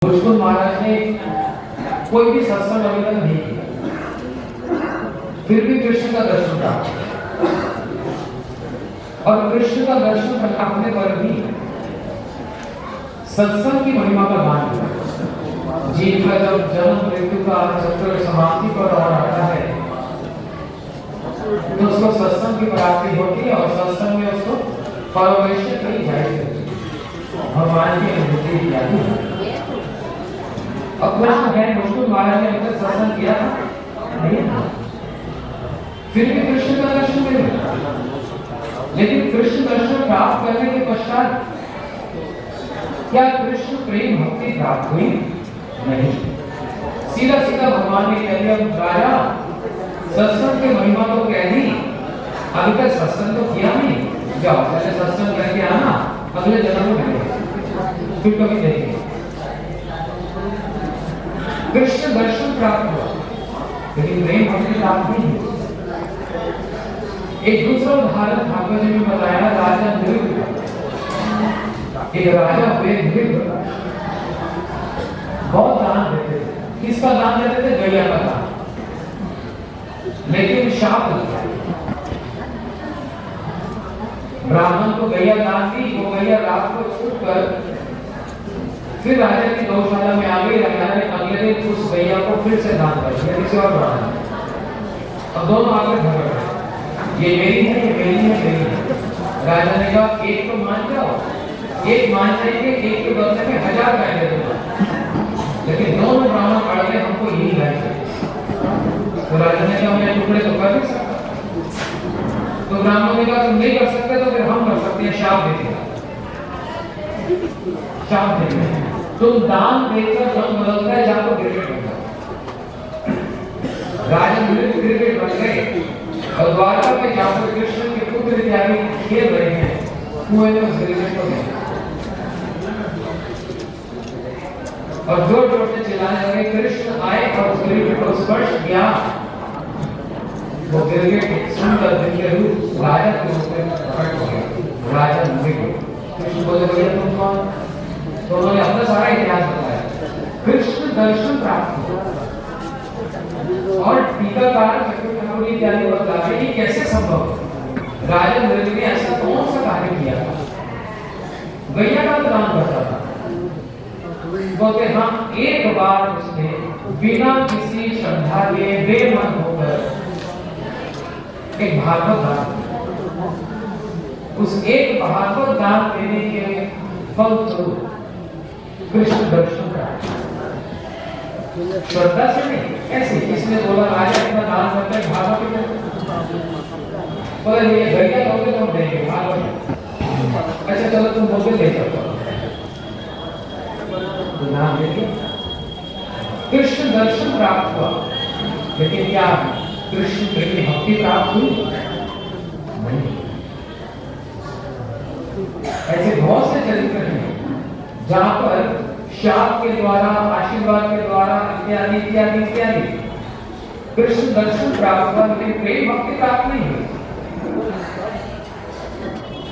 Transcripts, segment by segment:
मुझको महाराज ने कोई भी सत्संग अभी तक नहीं किया, फिर भी कृष्ण का दर्शन प्राप्त, और कृष्ण का दर्शन प्राप्त पर भी सत्संग की महिमा का दान किया। जीव का जब जन्म मृत्यु का चक्र समाप्ति पर और आता है तो उसको सत्संग की प्राप्ति होती है, और सत्संग में उसको परमेश्वर की जाहिर होती है, भगवान की अनुभूति की जाती है। अब प्रश्न है, मुझको महाराज ने अभी तक सत्संग किया नहीं, फिर भी कृष्ण का दर्शन मिला, लेकिन कृष्ण दर्शन प्राप्त करने के पश्चात क्या कृष्ण प्रेम भक्ति प्राप्त हुई? नहीं। सीधा सीधा भगवान ने कह दिया, राजा सत्संग की महिमा तो कह दी, अभी तक सत्संग तो किया नहीं, जाओ पहले सत्संग करके आना, अगले जन्म में मिलेगा, फिर कभी देखेंगे। कृष्ण दर्शन प्राप्त हुआ, लेकिन प्रेम भक्ति प्राप्त नहीं हुई। एक दूसरा उदाहरण ठाकुर जी ने बताया, राजा नृप, एक राजा हुए नृप, बहुत दान देते थे। किसका दान देते थे? गैया का दान। लेकिन शाप दिया, ब्राह्मण को गैया दान दी, वो गैया रात को छूट कर फिर राजा की गौशाला में आ गई। राजा ने अगले दिन उस गैया को फिर से दान कर दिया किसी और ब्राह्मण। अब दोनों आकर झगड़ रहे, ये मेरी है, ये मेरी है, मेरी है। राजा ने कहा, एक तो मान जाओ, एक मान जाएंगे, एक के बदले में 1000 गाय दे दूंगा, लेकिन दोनों ब्राह्मण पड़ गए, हमको यही गाय चाहिए। तो राजा ने कहा, मैं टुकड़े तो कर नहीं सकता। तो ब्राह्मण ने कहा, तुम नहीं कर सकते तो फिर हम कर सकते हैं, शाप दे दिया, शाप दे दिया। तुम दान देकर रंग बदलता है, जहां को क्रिकेट बनता है। राजा क्रिकेट बन गए, और द्वारका में जहां पर कृष्ण के पुत्र इत्यादि खेल रहे हैं, कुएं में उस क्रिकेट को गए और जोर जोर से चिल्लाने लगे। कृष्ण आए और उस क्रिकेट को स्पर्श किया, वो क्रिकेट सुंदर दिव्य रूप राजा के रूप में प्रकट हो गया। राजा कृष्ण बोले, भैया तुम कौन? तो उन्होंने अपना सारा इतिहास बताया। कृष्ण दर्शन प्राप्त हुआ, और टीकाकार चक्रवर्ती इत्यादि बताते हैं कि कैसे संभव है। राजा नृप ने ऐसा कौन सा कार्य किया था? गैया का दान करता था। बोलते हाँ, एक बार उसने बिना किसी श्रद्धा के बेमन होकर एक भागवत दान, उस एक भागवत दान देने के फलस्वरूप कृष्ण दर्शन प्राप्त। श्रद्धा से नहीं, ऐसे किसने बोला राजा इतना दान करता है, भागवत बोले ये गैया लोगे तो देंगे भागवत, अच्छा चलो तुम बोलते ले सकते तो नाम देखिए। कृष्ण दर्शन प्राप्त हुआ, लेकिन क्या कृष्ण प्रेम भक्ति प्राप्त हुई? नहीं। ऐसे बहुत से चरित्र हैं जहां पर शाप के द्वारा, आशीर्वाद के द्वारा इत्यादि इत्यादि इत्यादि कृष्ण दर्शन प्राप्त हुआ, लेकिन प्रेम भक्ति प्राप्त नहीं हुई।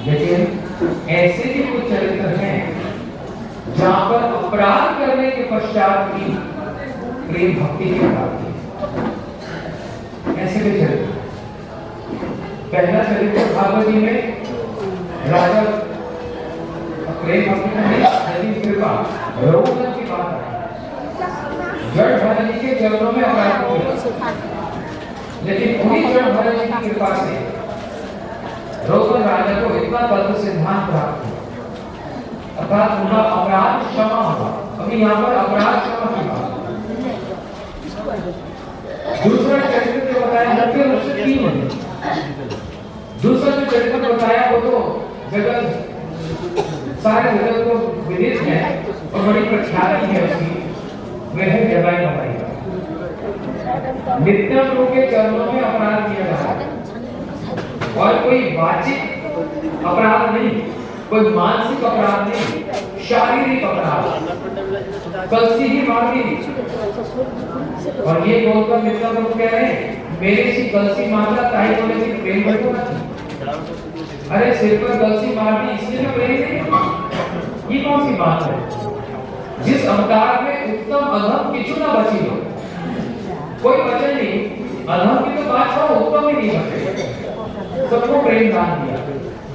लेकिन ऐसे भी कुछ चरित्र हैं जहां पर अपराध करने के पश्चात भी प्रेम भक्ति की प्राप्ति। ऐसे भी चरित्र, पहला चरित्र भागवत जी में राजा प्रेम भक्ति में यदि कृपा रघुनाथ की बात है, जड़ भरत जी के चरणों में अपराध किया, लेकिन उन्हीं जड़ भरत जी की कृपा से रघुनाथ राजा को इतना तत्व सिद्धांत प्राप्त हुआ, अर्थात उनका अपराध क्षमा हुआ। अभी यहाँ पर अपराध क्षमा की बात। दूसरा चरित्र जो बताया मुख्य रूप से 3 है। दूसरा जो चरित्र बताया वो तो जगत, सारे जगत को विदित है और बड़ी प्रख्याति है उसकी, वह है जगाई नवाई का। नित्यानंद प्रभु के चरणों में अपराध किया जा रहा है, और कोई वाचिक अपराध नहीं, कोई मानसिक अपराध नहीं, शारीरिक अपराध, कलसी ही मार दी। और ये बोलकर नित्यानंद प्रभु कह रहे हैं, मेरे से कलसी मारता ताई बोले कि प्रेम बैठो ना। अरे सिर पर कलसी मार दी इसलिए तो प्रेम नहीं, ये कौन सी बात है? जिस अवतार में उत्तम अधम किचु न बची हो, कोई बचे नहीं, अधम की तो बात छोड़ो, उत्तम ही नहीं बचे, सबको प्रेम दान दिया।